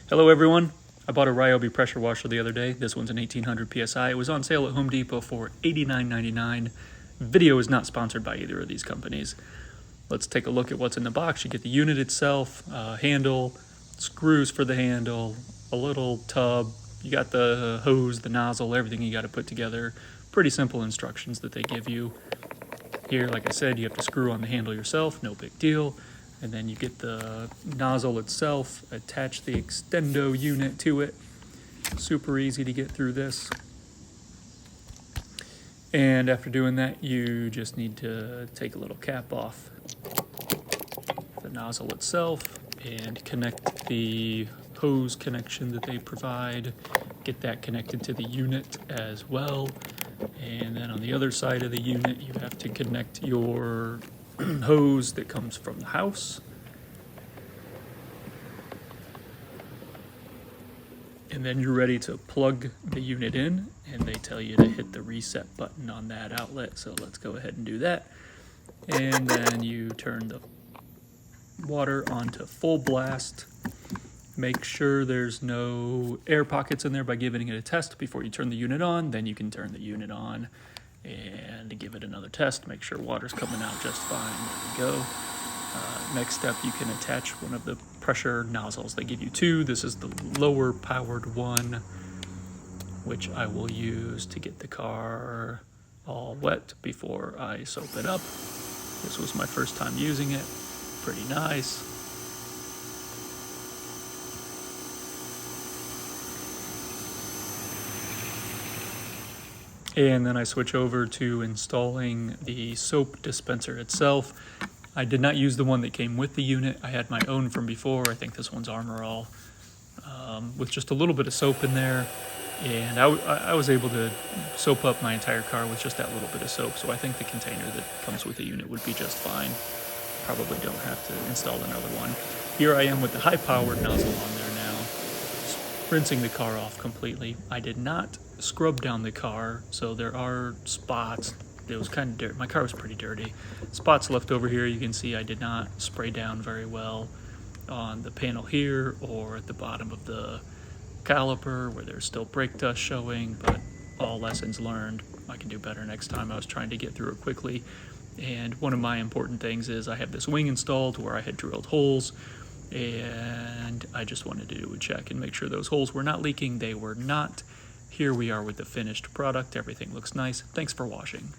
Hello everyone, I bought a Ryobi pressure washer the other day. This one's an 1800 PSI. It was on sale at Home Depot for $89.99. Video is not sponsored by either of these companies. Let's take a look at what's in the box. You get the unit itself, handle, screws for the handle, a little tub. You got the hose, the nozzle, everything you got to put together. Pretty simple instructions that they give you. Here, like I said, you have to screw on the handle yourself, no big deal. And then you get the nozzle itself, attach the extendo unit to it. Super easy to get through this. And after doing that, you just need to take a little cap off the nozzle itself and connect the hose connection that they provide. Get that connected to the unit as well. And then on the other side of the unit, you have to connect your hose that comes from the house. And then you're ready to plug the unit in, and they tell you to hit the reset button on that outlet. So let's go ahead and do that. And then you turn the water onto full blast. Make sure there's no air pockets in there by giving it a test before you turn the unit on. Then you can turn the unit on and give it another test. Make sure water's coming out just fine. There we go. Next step, you can attach one of the pressure nozzles. They give you two. This is the lower powered one, which I will use to get the car all wet before I soap it up. This was my first time using it. Pretty nice. And then I switch over to installing the soap dispenser itself. I did not use the one that came with the unit. I had my own from before. I think this one's Armor All, with just a little bit of soap in there. And I was able to soap up my entire car with just that little bit of soap. So I think the container that comes with the unit would be just fine. Probably don't have to install another one. Here I am with the high-powered nozzle on there now, rinsing the car off completely. I did not scrub down the car, so there are spots. It was kind of dirty. My car was pretty dirty. Spots left over here. You can see I did not spray down very well on the panel here or at the bottom of the caliper where there's still brake dust showing, but all lessons learned. I can do better next time. I was trying to get through it quickly. And one of my important things is I have this wing installed where I had drilled holes, and I just wanted to do a check and make sure those holes were not leaking. They were not. Here we are with the finished product. Everything looks nice. Thanks for watching.